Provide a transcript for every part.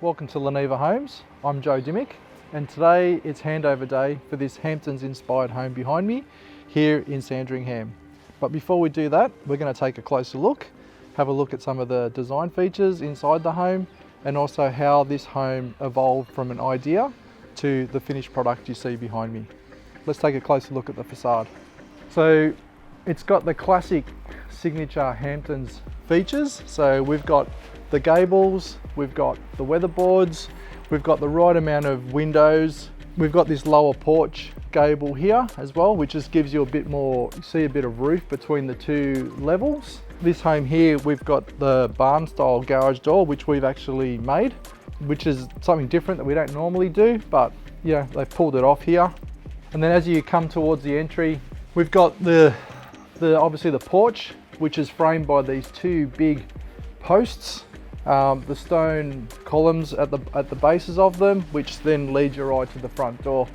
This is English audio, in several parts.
Welcome to Leneva Homes. I'm Joe Dimmick, and today it's handover day for this Hamptons inspired home behind me here in Sandringham. But before we do that, we're going to take a closer look, have a look at some of the design features inside the home, and also how this home evolved from an idea to the finished product you see behind me. Let's take a closer look at the facade. So it's got the classic signature Hamptons features. So we've got the gables, we've got the weatherboards, we've got the right amount of windows, we've got this lower porch gable here as well, which just gives you a bit more, you see a bit of roof between the two levels. This home here, we've got the barn style garage door, which we've actually made, which is something different that we don't normally do, but yeah, they've pulled it off here. And then as you come towards the entry, we've got the obviously the porch, which is framed by these two big posts, the stone columns at the bases of them, which then lead your eye to the front door.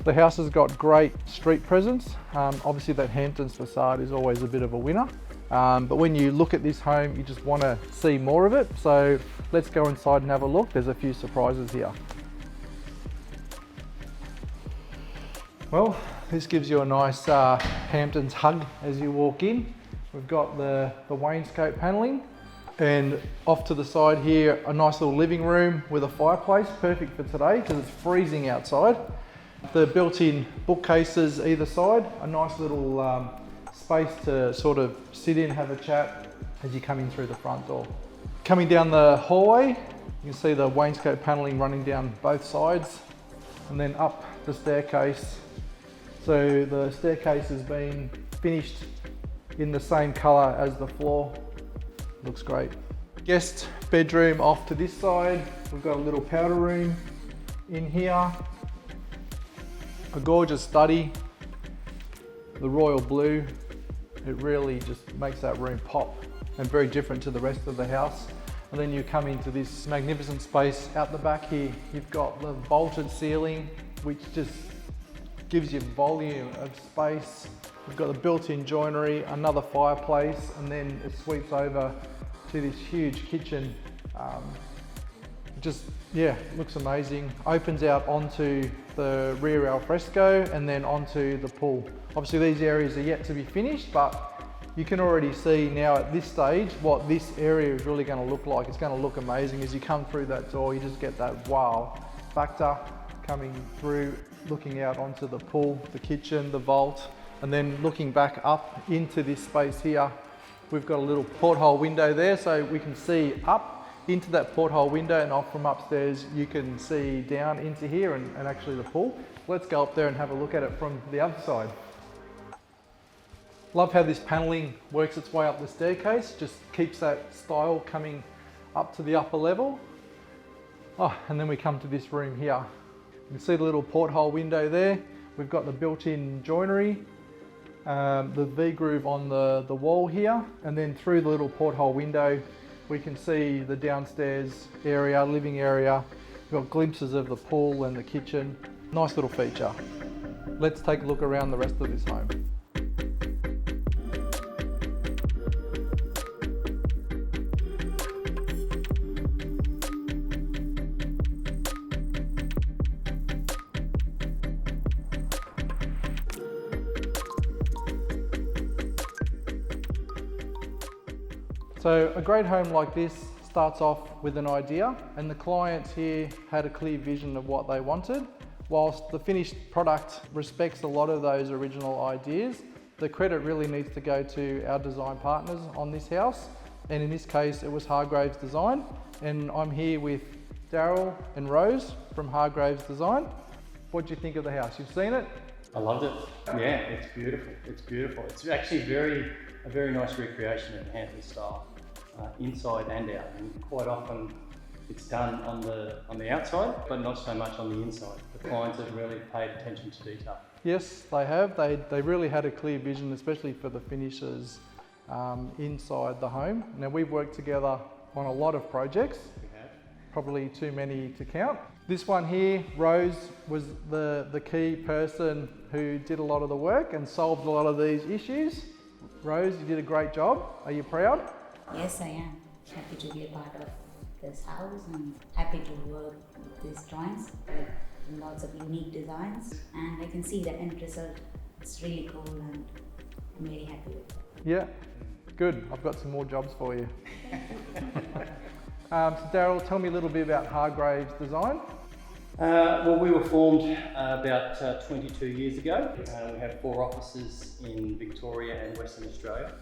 The house has got great street presence. Obviously that Hamptons facade is always a bit of a winner, but when you look at this home, you just want to see more of it. So let's go inside and have a look. There's a few surprises here. Well, this gives you a nice Hamptons hug as you walk in. We've got the wainscot paneling, and off to the side here, a nice little living room with a fireplace, perfect for today because it's freezing outside. The built-in bookcases either side, a nice little space to sort of sit in, have a chat as you come in through the front door. Coming down the hallway, you can see the wainscot paneling running down both sides, and then up the staircase. So the staircase has been finished in the same colour as the floor. Looks great. Guest bedroom off to this side. We've got a little powder room in here. A gorgeous study. The royal blue. It really just makes that room pop and very different to the rest of the house. And then you come into this magnificent space out the back here. You've got the vaulted ceiling, which just gives you volume of space. We've got the built-in joinery, another fireplace, and then it sweeps over to this huge kitchen. Looks amazing. Opens out onto the rear al fresco and then onto the pool. Obviously these areas are yet to be finished, but you can already see now at this stage what this area is really going to look like. It's going to look amazing. As you come through that door, you just get that wow factor coming through, looking out onto the pool, the kitchen, the vault, and then looking back up into this space here. We've got a little porthole window there, so we can see up into that porthole window, and off from upstairs you can see down into here and actually the pool. Let's go up there and have a look at it from the other side. Love how this paneling works its way up the staircase, just keeps that style coming up to the upper level. And then we come to this room here. You can see the little porthole window there. We've got the built-in joinery, the V-groove on the wall here, and then through the little porthole window we can see the downstairs area, living area. We've got glimpses of the pool and the kitchen. Nice little feature. Let's take a look around the rest of this home. So a great home like this starts off with an idea, and the clients here had a clear vision of what they wanted. Whilst the finished product respects a lot of those original ideas, the credit really needs to go to our design partners on this house. And in this case, it was Hargraves Design. And I'm here with Daryl and Rose from Hargraves Design. What do you think of the house? You've seen it? I loved it. Yeah, it's beautiful. It's beautiful. It's actually a very nice recreation of the Hamptons style, inside and out. And quite often it's done on the outside, but not so much on the inside. The clients have really paid attention to detail. Yes, they have. They really had a clear vision, especially for the finishes inside the home. Now we've worked together on a lot of projects. We have. Probably too many to count. This one here, Rose, was the key person who did a lot of the work and solved a lot of these issues. Rose, you did a great job. Are you proud? Yes, I am. Happy to be a part of this house and happy to work with these drawings with lots of unique designs, and I can see the end result. It's really cool and I'm very happy with it. Yeah, good. I've got some more jobs for you. So Daryl, tell me a little bit about Hargraves Design. Well, we were formed about 22 years ago. We have 4 offices in Victoria and Western Australia.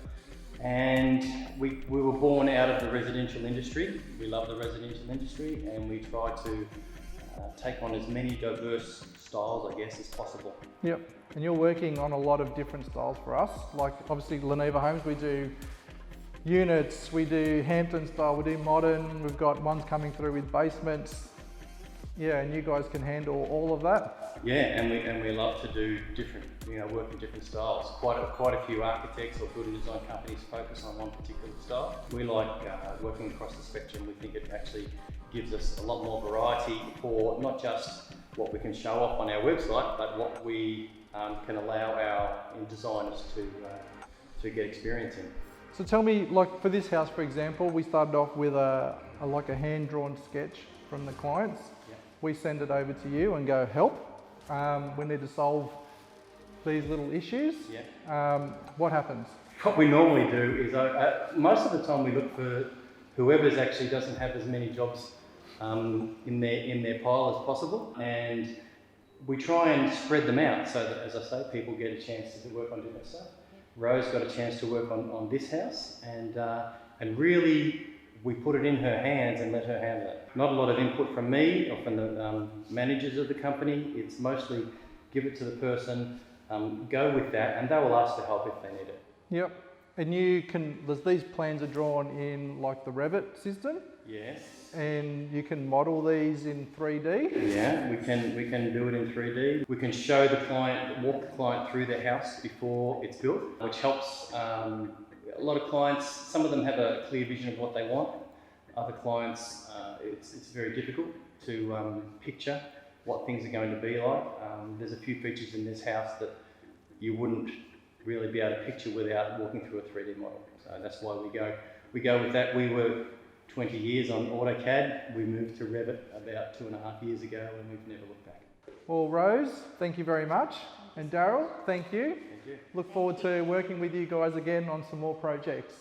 And we were born out of the residential industry. We love the residential industry, and we try to take on as many diverse styles, I guess, as possible. Yep, and you're working on a lot of different styles for us. Like obviously Leneva Homes, we do units, we do Hampton style, we do modern, we've got ones coming through with basements. Yeah, and you guys can handle all of that. Yeah, and we love to do different, work in different styles. Quite a few architects or building design companies focus on one particular style. We like working across the spectrum. We think it actually gives us a lot more variety for not just what we can show off on our website, but what we can allow our designers to get experience in. So tell me, like for this house, for example, we started off with a hand-drawn sketch from the clients. Yeah. We send it over to you and go, help. We need to solve these little issues. Yeah. What happens? What we normally do is, most of the time we look for whoever's actually doesn't have as many jobs in their pile as possible, and we try and spread them out so that, as I say, people get a chance to work on different stuff. Rose got a chance to work on this house, and really we put it in her hands and let her handle it. Not a lot of input from me or from the managers of the company. It's mostly give it to the person, go with that, and they will ask for help if they need it. Yep. And these plans are drawn in like the Revit system? Yes. And you can model these in 3D? Yeah, we can do it in 3D. We can show the client, walk the client through their house before it's built, which helps a lot of clients. Some of them have a clear vision of what they want. Other clients, it's very difficult to picture what things are going to be like. There's a few features in this house that you wouldn't really be able to picture without walking through a 3D model. So that's why we go with that. We were 20 years on AutoCAD. We moved to Revit about 2.5 years ago, and we've never looked back. Well, Rose, thank you very much. And Daryl, thank you. Thank you. Look forward to working with you guys again on some more projects.